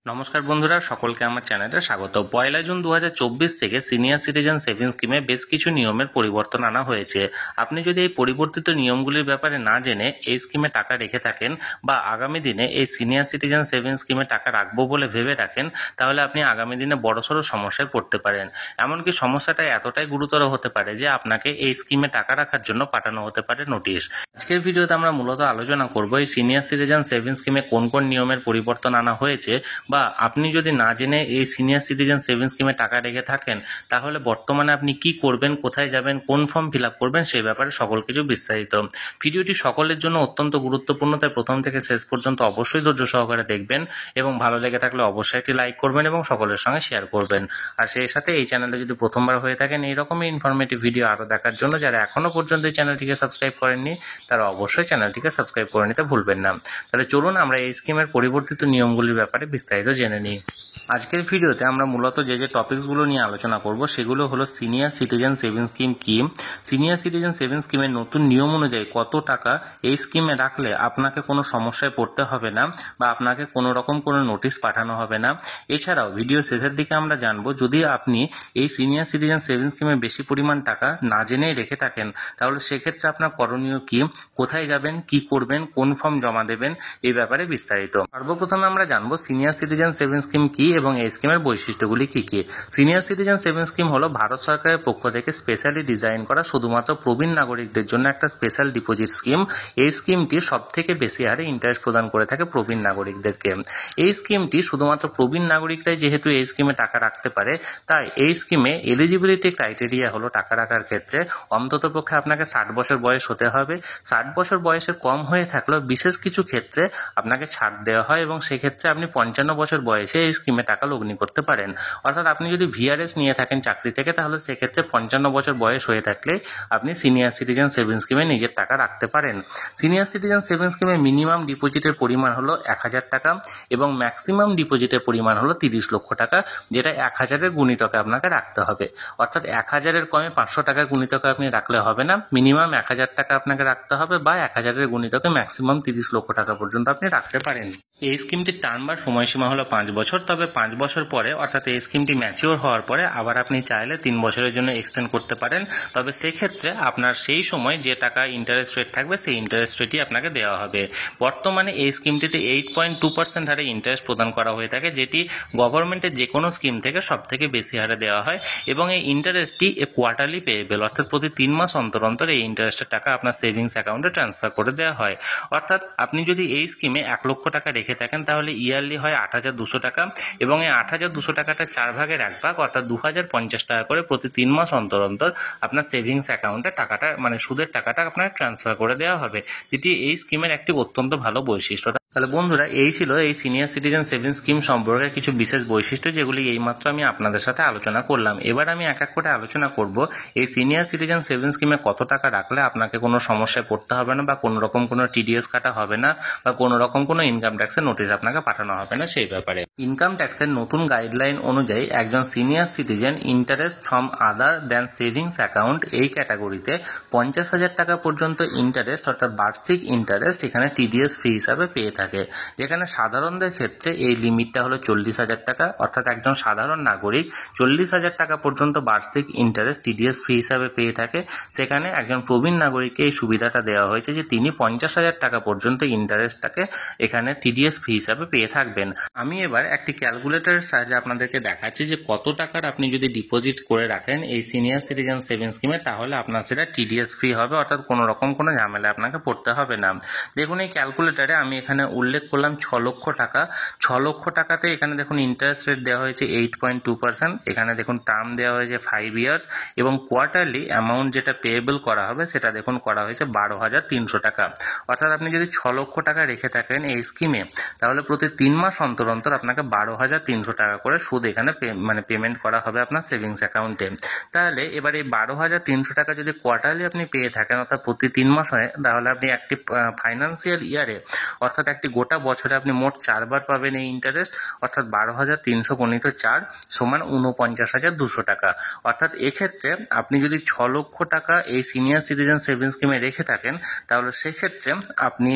নমস্কার বন্ধুরা, সকলকে আমার চ্যানেলে স্বাগত। 1 জুন 2024 থেকে সিনিয়র সিটিজেন সেভিংস স্কিমে বেশ কিছু নিয়মের পরিবর্তন আনা হয়েছে। আপনি যদি এই পরিবর্তিত নিয়মগুলির ব্যাপারে না জেনে এই স্কিমে টাকা রেখে থাকেন বা আগামী দিনে এই সিনিয়র সিটিজেন সেভিংস স্কিমে টাকা রাখবো বলে ভেবে রাখেন, তাহলে আপনি আগামী দিনে বড়সড় সমস্যায় পড়তে পারেন। এমনকি সমস্যাটা এতটাই গুরুতর হতে পারে যে আপনাকে এই স্কিমে টাকা রাখার জন্য পাঠানো হতে পারে নোটিশ। আজকের ভিডিওতে আমরা মূলত আলোচনা করব এই সিনিয়র সিটিজেন সেভিংস স্কিমে কোন কোন নিয়মের পরিবর্তন আনা হয়েছে, বা আপনি যদি না জেনে এই সিনিয়র সিটিজেন সেভিংস স্কিমে টাকা রেখে থাকেন তাহলে বর্তমানে আপনি কি করবেন, কোথায় যাবেন, কোন ফর্ম ফিল আপ করবেন সেই ব্যাপারে সকল কিছু বিস্তারিত। ভিডিওটি সকলের জন্য অত্যন্ত গুরুত্বপূর্ণ, তাই প্রথম থেকে শেষ পর্যন্ত অবশ্যই ধৈর্য সহকারে দেখবেন এবং ভালো লেগে থাকলে অবশ্যই একটি লাইক করবেন এবং সকলের সঙ্গে শেয়ার করবেন। আর সেই সাথে এই চ্যানেলে যদি প্রথমবার হয়ে থাকেন এইরকমই ইনফরমেটিভ ভিডিও আরও দেখার জন্য যারা এখনো পর্যন্ত এই চ্যানেলটিকে সাবস্ক্রাইব করেননি তারা অবশ্যই চ্যানেলটিকে সাবস্ক্রাইব করে নিতে ভুলবেন না। তাহলে চলুন আমরা এই স্কিমের পরিবর্তিত নিয়মগুলির ব্যাপারে বিস্তারিত জেনে নিই। আজকের ভিডিওতে আমরা মূলত যে টপিকসগুলো নিয়ে আলোচনা করব সেগুলো হলো সিনিয়র সিটিজেন সেভিংস স্কিম কি, সিনিয়র সিটিজেন সেভিংস স্কিমের নতুন নিয়ম অনুযায়ী কত টাকা এই স্কিমে রাখলে আপনাকে কোনো সমস্যায় পড়তে হবে না বা আপনাকে কোনো রকম কোনো নোটিশ পাঠানো হবে না। এছাড়াও ভিডিও শেষের দিকে আমরা জানবো যদি আপনি এই সিনিয়র সিটিজেন সেভিংস স্কিমে বেশি পরিমাণ টাকা না জেনেই রেখে থাকেন তাহলে সেক্ষেত্রে আপনার করণীয় কি, কোথায় যাবেন, কি করবেন, কোন ফর্ম জমা দেবেন, এই ব্যাপারে বিস্তারিত। সর্বপ্রথমে আমরা জানবো সিনিয়র সিটিজেন সেভিংস স্কিম কি এবং এই স্কিমের বৈশিষ্ট্যগুলি কি কি। সিনিয়র সিটিজেন সেভিংস স্কিম হলো ভারত সরকারের পক্ষ থেকে স্পেশালি ডিজাইন করা শুধুমাত্র প্রবীণ নাগরিকদের জন্য একটা স্পেশাল ডিপোজিট স্কিম। এই স্কিমটি সব থেকে বেশি হারে ইন্টারেস্ট প্রদান করে থাকে প্রবীণ নাগরিকদেরকে। এই স্কিমটি শুধুমাত্র প্রবীণ নাগরিকরাই যেহেতু এই স্কিমে টাকা রাখতে পারে, তাই এই স্কিমে এলিজিবিলিটি ক্রাইটেরিয়া হলো টাকা রাখার ক্ষেত্রে অন্ততপক্ষে আপনাকে 60 বছর বয়স হতে হবে। 60 বছর বয়সের কম হয়ে থাকলেও বিশেষ কিছু ক্ষেত্রে আপনাকে ছাড় দেওয়া হয় এবং সেক্ষেত্রে আপনি 55 বছর বয়সে এই স্কিমে টাকা লগ্নি করতে পারেন। অর্থাৎ আপনি যদি ভিআরএস নিয়ে থাকেন চাকরি থেকে তাহলে সেক্ষেত্রে 55 বছর বয়স হয়ে থাকলে আপনি সিনিয়র সিটিজেন সেভিংস স্কিমে নিজের টাকা রাখতে পারেন। সিনিয়র সিটিজেন সেভিংস স্কিমে মিনিমাম ডিপোজিটের পরিমাণ হলো 1000 টাকা এবং ম্যাক্সিমাম ডিপোজিটের পরিমাণ হলো 30 লক্ষ টাকা, যেটা 1000-এর গুণিতকে আপনাকে রাখতে হবে। অর্থাৎ 1000-এর কমে 500 টাকার গুণিতকে আপনি রাখলে হবে না, মিনিমাম 1000 টাকা আপনাকে রাখতে হবে বা 1000-এর গুণিতকে ম্যাক্সিমাম 30 লক্ষ টাকা পর্যন্ত আপনি রাখতে পারেন। এই স্কিমটির টার্ম বা সময়সীমা হলো 5 বছর, তবে 5 বছর পরে অর্থাৎ এই স্কিমটি ম্যাচিওর হওয়ার পরে আবার আপনি চাইলে 3 বছরের জন্য এক্সটেন্ড করতে পারেন। তবে সেক্ষেত্রে আপনার সেই সময় যে টাকা ইন্টারেস্ট রেট থাকবে সেই ইন্টারেস্ট রেটই আপনাকে দেওয়া হবে। বর্তমানে এই স্কিমটিতে 8.2% হারে ইন্টারেস্ট প্রদান করা হয়ে থাকে, যেটি গভর্নমেন্টের যে কোনো স্কিম থেকে সব থেকে বেশি হারে দেওয়া হয় এবং এই ইন্টারেস্টটি কোয়ার্টারলি পেয়েবেল, অর্থাৎ প্রতি 3 মাস অন্তর অন্তর এই ইন্টারেস্টের টাকা আপনার সেভিংস অ্যাকাউন্টে ট্রান্সফার করে দেওয়া হয়। অর্থাৎ আপনি যদি এই স্কিমে 1 লক্ষ টাকা রেখে থাকেন তাহলে ইয়ারলি হয় 8200 টাকা এবং এই 8200 টাকাটা 4 ভাগের 1 ভাগ অর্থাৎ 2050 টাকা করে প্রতি 3 মাস অন্তর অন্তর আপনার সেভিংস অ্যাকাউন্টে টাকাটা মানে সুদের টাকাটা আপনার ট্রান্সফার করে দেওয়া হবে, যেটি এই স্কিমের একটি অত্যন্ত ভালো বৈশিষ্ট্য। তাহলে বন্ধুরা, এই ছিল এই সিনিয়র সিটিজেন সেভিংস স্কিম সম্পর্কে কিছু বিশেষ বৈশিষ্ট্য যেগুলি এইমাত্র আমি আপনাদের সাথে আলোচনা করলাম। এবার আমি এক এক করে আলোচনা করব এই সিনিয়র সিটিজেন সেভিংস স্কিমে কত টাকা রাখলে আপনাকে কোনো সমস্যায় পড়তে হবে না বা কোনো রকম কোনো টিডিএস কাটা হবে না বা কোনো রকম কোনো ইনকাম ট্যাক্সের নোটিশ আপনাকে পাঠানো হবে না সেই ব্যাপারে। ইনকাম ট্যাক্সের নতুন গাইডলাইন অনুযায়ী একজন senior citizen interest from other than savings account এই ক্যাটাগরিতে 50,000 টাকা পর্যন্ত ইন্টারেস্ট অর্থাৎ বার্ষিক ইন্টারেস্ট এখানে টিডিএস ফি হিসাবে পেয়ে থাকে, যেখানে সাধারণদের ক্ষেত্রে এই লিমিটটা হলো 40,000 টাকা। অর্থাৎ একজন সাধারণ নাগরিক 40,000 টাকা পর্যন্ত বার্ষিক ইন্টারেস্ট টিডিএস ফি হিসাবে পেয়ে থাকে। সেখানে একজন প্রবীণ নাগরিককে এই সুবিধাটা দেওয়া হয়েছে যে তিনি 50,000 টাকা পর্যন্ত ইন্টারেস্টটাকে এখানে টিডিএস ফি হিসাবে পেয়ে থাকবেন। আমি এবার একটি ক্যালকুলেটরের সাহায্যে আপনাদেরকে দেখাচ্ছি যে কত টাকার আপনি যদি ডিপোজিট করে রাখেন এই সিনিয়র সিটিজেন সেভিংস স্কিমে তাহলে আপনার সেটা টিডিএস ফ্রি হবে, অর্থাৎ কোনো রকম কোনো ঝামেলা আপনাকে পড়তে হবে না। দেখুন এই ক্যালকুলেটরে আমি এখানে উল্লেখ করলাম 6 লক্ষ টাকা। 6 লক্ষ টাকাতে এখানে দেখুন ইন্টারেস্ট রেট দেওয়া হয়েছে 8.2%, এখানে দেখুন টার্ম দেওয়া হয়েছে 5 ইয়ার্স এবং কোয়ার্টারলি অ্যামাউন্ট যেটা পেয়েবল করা হবে সেটা দেখুন করা হয়েছে 12,300 টাকা। অর্থাৎ আপনি যদি 6 লক্ষ টাকা রেখে থাকেন এই স্কিমে তাহলে প্রতি 3 মাস অন্তর অন্তর আপনাকে 12,300 টাকা করে সুদ এখানে পেমেন্ট করা হবে আপনার সেভিংস অ্যাকাউন্টে। তাহলে এবার এই 12,300 টাকা যদি কোয়ার্টারলি আপনি পেয়ে থাকেন অর্থাৎ প্রতি 3 মাস হয়, তাহলে আপনি একটি ফাইন্যান্সিয়াল ইয়ারে অর্থাৎ একটি একটি গোটা বছরে আপনি মোট 4 বার পাবেন এই ইন্টারেস্ট, অর্থাৎ 12,300 গুণিত 4 সমান 49,200 টাকা। অর্থাৎ এক্ষেত্রে আপনি যদি 6 লক্ষ টাকা এই সিনিয়র সিটিজেন সেভিংস স্কিমে রেখে থাকেন, তাহলে সেক্ষেত্রে আপনি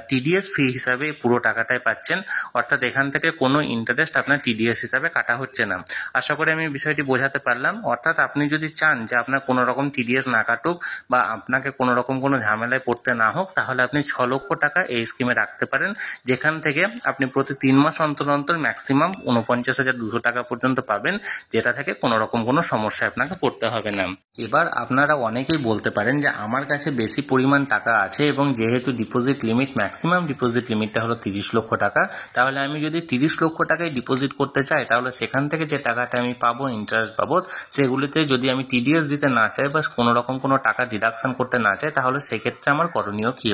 টিডিএস ফি হিসাবে পুরো টাকাটাই পাচ্ছেন, অর্থাৎ এখান থেকে কোনো ইন্টারেস্ট আপনার টিডিএস হিসাবে কাটা হচ্ছে না। আশা করি আমি বিষয়টি বোঝাতে পারলাম। অর্থাৎ আপনি যদি চান যে আপনার কোনো রকম টিডিএস না কাটুক বা আপনাকে কোনো রকম কোনো ঝামেলায় পড়তে না হোক, তাহলে আপনি 6 লক্ষ টাকা এই স্কিমে রাখতে পারেন, যেখান থেকে আপনি প্রতি 3 মাস অন্তর অন্তর ম্যাক্সিমাম 49,200 টাকা পর্যন্ত পাবেন, যেটা থেকে কোনো রকম কোনো সমস্যায় আপনাকে পড়তে হবে না। এবার আপনারা অনেকেই বলতে পারেন যে আমার কাছে বেশি পরিমাণ টাকা আছে এবং যেহেতু ডিপোজিট লিমিট ম্যাক্সিমাম ডিপোজিট লিমিটটা হলো 30 লক্ষ টাকা, তাহলে আমি যদি 30 লক্ষ টাকায় ডিপোজিট করতে চাই, তাহলে সেখান থেকে যে টাকাটা আমি পাবো ইন্টারেস্ট বাবদ, সেগুলিতে যদি আমি টিডিএস দিতে না চাই বা কোনো রকম কোনো টাকা ডিডাকশন করতে না চাই, তাহলে সেক্ষেত্রে আমার করণীয় কি?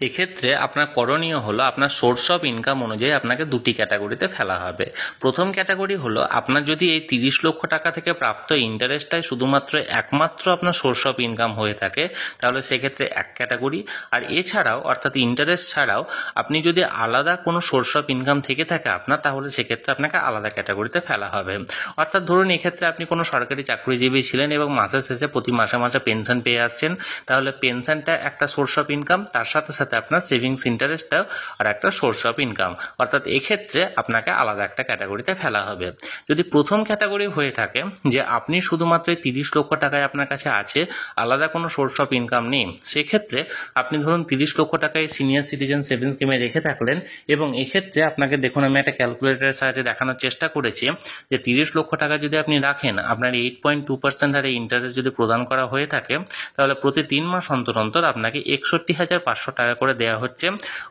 এক্ষেত্রে আপনার করণীয় হলো আপনার সোর্স অফ ইনকাম অনুযায়ী আপনাকে দুটি ক্যাটাগরিতে ফেলা হবে। প্রথম ক্যাটাগরি হলো আপনার যদি এই 30 লক্ষ টাকা থেকে প্রাপ্ত ইন্টারেস্টটাই শুধুমাত্র একমাত্র আপনার সোর্স অফ ইনকাম হয়ে থাকে, তাহলে সেক্ষেত্রে এক ক্যাটাগরি। আর এছাড়াও অর্থাৎ ইন্টারেস্ট ছাড়াও আপনি যদি আলাদা কোনো সোর্স অফ ইনকাম থেকে থাকে আপনার, তাহলে সেক্ষেত্রে আপনাকে আলাদা ক্যাটাগরিতে ফেলা হবে। অর্থাৎ ধরুন এক্ষেত্রে আপনি কোনো সরকারি চাকরিজীবী ছিলেন এবং মাসের শেষে প্রতি মাসে মাসে পেনশন পেয়ে আসছেন, তাহলে পেনশনটা একটা সোর্স অফ ইনকাম, তার সাথে সাথে আপনার সেভিংস ইন্টারেস্টটাও আর একটা সোর্স অফ ইনকাম, অর্থাৎ এক্ষেত্রে আপনাকে আলাদা একটা ক্যাটাগরিতে ফেলা হবে। যদি প্রথম ক্যাটাগরি হয়ে থাকে যে আপনি শুধুমাত্র 30 লক্ষ টাকায় আপনার কাছে আছে, আলাদা কোনো সোর্স অফ ইনকাম নেই, সেক্ষেত্রে আপনি ধরুন 30 লক্ষ টাকায় সিনিয়র সিটিজেন সেভিংস স্কিমে রেখে থাকলেন এবং এক্ষেত্রে আপনাকে দেখুন আমি একটা ক্যালকুলেটরের সাহায্যে দেখানোর চেষ্টা করেছি যে 30 লক্ষ টাকা যদি আপনি রাখেন, আপনার 8.2% হারে ইন্টারেস্ট যদি প্রদান করা হয়ে থাকে, তাহলে প্রতি 3 মাস অন্তর অন্তর আপনাকে 61,500 টাকা করে দেওয়া হচ্ছে,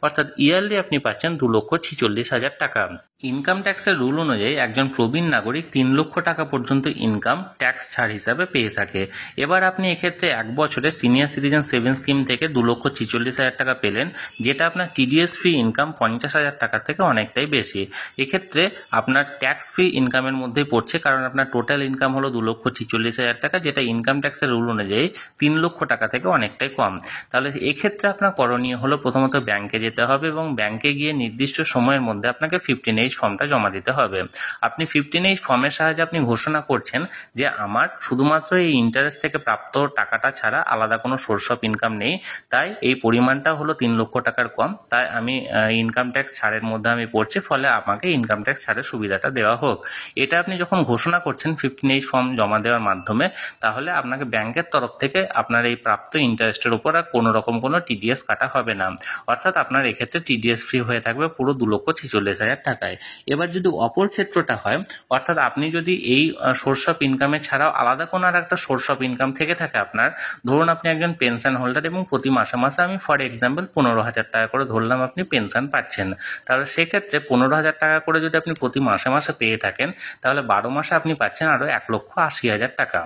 অর্থাৎ ইয়ারলি আপনি পাচ্ছেন 2,46,000 টাকা। ইনকাম ট্যাক্সের রুল অনুযায়ী একজন প্রবীণ নাগরিক 3 লক্ষ টাকা পর্যন্ত ইনকাম ট্যাক্স ছাড় হিসাবে পেয়ে থাকে। এবার আপনি এক্ষেত্রে এক বছরে সিনিয়র সিটিজেন সেভিংস স্কিম থেকে 2,46,000 টাকা পেলেন, যেটা আপনার টিডিএস ফ্রি ইনকাম 50,000 টাকা থেকে অনেকটাই বেশি। এক্ষেত্রে আপনার ট্যাক্স ফ্রি ইনকামের মধ্যেই পড়ছে, কারণ আপনার টোটাল ইনকাম হলো 2,46,000 টাকা, যেটা ইনকাম ট্যাক্সের রুল অনুযায়ী 3 লক্ষ টাকা থেকে অনেকটাই কম। তাহলে এক্ষেত্রে আপনার করণীয় হলো প্রথমত ব্যাংকে যেতে হবে এবং ব্যাংকে গিয়ে নির্দিষ্ট সময়ের মধ্যে আপনাকে 15H ফর্মটা জমা দিতে হবে। আপনি 15H ফর্মের সাহায্যে আপনি ঘোষণা করছেন যে আমার শুধুমাত্র এই ইন্টারেস্ট থেকে প্রাপ্ত টাকাটা ছাড়া আলাদা কোনো সোর্স অফ ইনকাম নেই, তাই এই পরিমাণটা হলো 3 লক্ষ টাকার কম, তাই আমি ইনকাম ট্যাক্স ছাড়ের মধ্যে আমি পড়ছি, ফলে আমাকে ইনকাম ট্যাক্স ছাড়ের সুবিধাটা দেওয়া হোক। এটা আপনি যখন ঘোষণা করছেন 15H ফর্ম জমা দেওয়ার মাধ্যমে, তাহলে আপনাকে ব্যাংকের তরফ থেকে আপনার এই প্রাপ্ত ইন্টারেস্টের উপর আর কোনো রকম কোনো টিডিএস কাটা হবে না, অর্থাৎ আপনার এক্ষেত্রে টিডিএস ফ্রি হয়ে থাকবে পুরো 2,46,000 টাকায়। এবার যদি অপর ক্ষেত্রটা হয়, অর্থাৎ আপনি যদি এই সোর্স অফ ইনকামে ছাড়াও আলাদা কোনো আর একটা সোর্স অফ ইনকাম থেকে থাকে আপনার, ধরুন আপনি একজন পেনশন হোল্ডার এবং প্রতি মাসে মাসে আমি ফর এক্সাম্পল 15,000 টাকা করে ধরলাম আপনি পেনশন পাচ্ছেন, তাহলে সেক্ষেত্রে 15,000 টাকা করে যদি আপনি প্রতি মাসে মাসে পেয়ে থাকেন, তাহলে 12 মাসে আপনি পাচ্ছেন আরও 1,80,000 টাকা।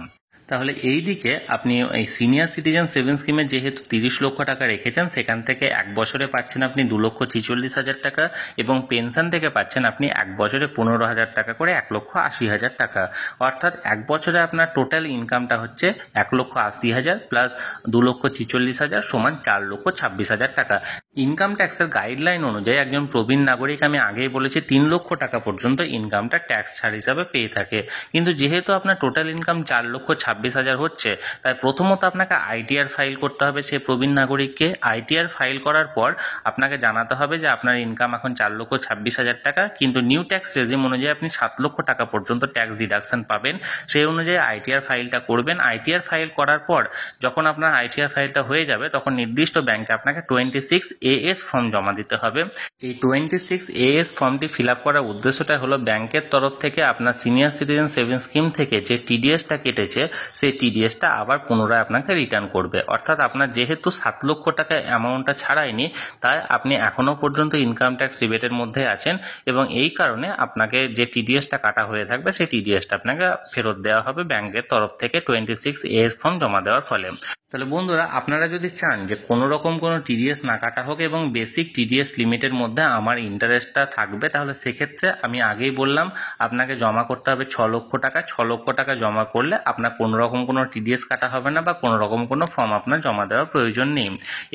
তাহলে এই দিকে আপনি এই সিনিয়র সিটিজেন সেভিংস স্কিমে যেহেতু 30 লক্ষ টাকা রেখেছেন, সেখান থেকে এক বছরে পাচ্ছেন আপনি 2,46,000 টাকা এবং পেনশন থেকে পাচ্ছেন আপনি এক বছরে 15,000 টাকা করে 1,80,000 টাকা, অর্থাৎ এক বছরে আপনার টোটাল ইনকামটা হচ্ছে 1,80,000 প্লাস 2,46,000 সমান 4,26,000 টাকা। ইনকাম ট্যাক্সের গাইডলাইন অনুযায়ী একজন প্রবীণ নাগরিক, আমি আগেই বলেছি, 3 লক্ষ টাকা পর্যন্ত ইনকামটা ট্যাক্স ছাড় হিসাবে পেয়ে থাকে, কিন্তু যেহেতু আপনার টোটাল ইনকাম 4,26,000 হচ্ছে, তাই প্রথমত আপনাকে আইটিআর ফাইল করতে হবে সেই প্রবীণ নাগরিককে। আইটিআর ফাইল করার পর আপনাকে জানাতে হবে যে আপনার ইনকাম এখন 4,26,000 টাকা, কিন্তু নিউ ট্যাক্স রেজিম অনুযায়ী আপনি 7 লক্ষ টাকা পর্যন্ত ট্যাক্স ডিডাকশন পাবেন, সেই অনুযায়ী আইটিআর ফাইলটা করবেন। আইটিআর ফাইল করার পর যখন আপনার আইটিআর ফাইলটা হয়ে যাবে, তখন নির্দিষ্ট ব্যাংকে আপনাকে 26AS ফর্ম জমা দিতে হবে। এই 26AS ফর্মটি ফিল আপ করার উদ্দেশ্যটা হলো ব্যাংকের তরফ থেকে আপনার সিনিয়র সিটিজেন সেভিংস স্কিম থেকে যে টিডিএসটা কেটেছে, সেই টিডিএসটা আবার পুনরায় আপনাকে রিটার্ন করবে, অর্থাৎ আপনার যেহেতু 7 লক্ষ টাকা অ্যামাউন্টটা ছাড়ায়নি, তাই আপনি এখনো পর্যন্ত ইনকাম ট্যাক্স রিবেটের মধ্যে আছেন এবং এই কারণে আপনাকে যে টিডিএসটা কাটা হয়ে থাকবে, সেই টিডিএসটা আপনাকে ফেরত দেওয়া হবে ব্যাংকের তরফ থেকে 26AS ফর্ম জমা দেওয়ার ফলে। তাহলে বন্ধুরা, আপনারা যদি চান যে কোনো রকম কোনো টিডিএস না কাটা হোক এবং বেসিক টিডিএস লিমিটের মধ্যে আমার ইন্টারেস্টটা থাকবে, তাহলে সেক্ষেত্রে আমি আগেই বললাম আপনাকে জমা করতে হবে 6 লক্ষ টাকা। 6 লক্ষ টাকা জমা করলে আপনার কোনো রকম কোনো টিডিএস কাটা হবে না বা কোনো রকম কোনো ফর্ম আপনার জমা দেওয়ার প্রয়োজন নেই।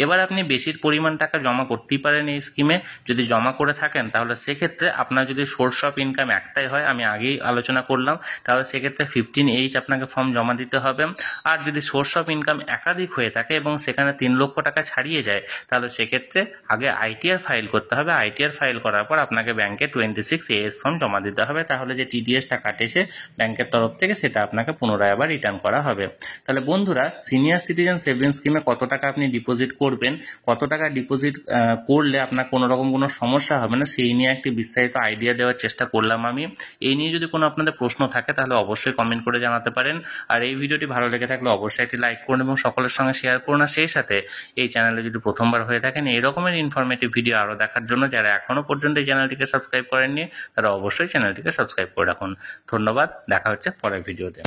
এবার আপনি বেশির পরিমাণ টাকা জমা করতেই পারেন এই স্কিমে। যদি জমা করে থাকেন তাহলে সেক্ষেত্রে আপনার যদি সোর্স অফ ইনকাম একটাই হয়, আমি আগেই আলোচনা করলাম, তাহলে সেক্ষেত্রে 15H আপনাকে ফর্ম জমা দিতে হবে। আর যদি সোর্স অফ ইনকাম একাধিক হয়ে থাকে এবং সেখানে 3 লক্ষ টাকা ছাড়িয়ে যায়, তাহলে সেক্ষেত্রে আগে আইটিআর ফাইল করতে হবে। আইটিআর ফাইল করার পর আপনাকে ব্যাংকে 26AS ফর্ম জমা দিতে হবে। তাহলে যে টিডিএসটা কাটেছে ব্যাংকের তরফ থেকে সেটা আপনাকে পুনরায় আবার রিটার্ন করা হবে। তাহলে বন্ধুরা, সিনিয়র সিটিজেন সেভিংস স্কিমে কত টাকা আপনি ডিপোজিট করবেন, কত টাকা ডিপোজিট করলে আপনার কোনো রকম কোনো সমস্যা হবে না, সেই নিয়ে একটি বিস্তারিত আইডিয়া দেওয়ার চেষ্টা করলাম আমি। এই নিয়ে যদি কোনো আপনাদের প্রশ্ন থাকে তাহলে অবশ্যই কমেন্ট করে জানাতে পারেন। আর এই ভিডিওটি ভালো লেগে থাকলে অবশ্যই একটি লাইক করুন এবং সকলের সঙ্গে শেয়ার করুন। আর সেই সাথে এই চ্যানেলে যদি প্রথমবার হয়ে থাকেন এই রকমের ইনফরমেটিভ ভিডিও আরও দেখার জন্য যারা এখনো পর্যন্ত এই চ্যানেলটিকে সাবস্ক্রাইব করেননি তারা অবশ্যই চ্যানেলটিকে সাবস্ক্রাইব করে রাখুন। ধন্যবাদ, দেখা হচ্ছে পরের ভিডিওতে।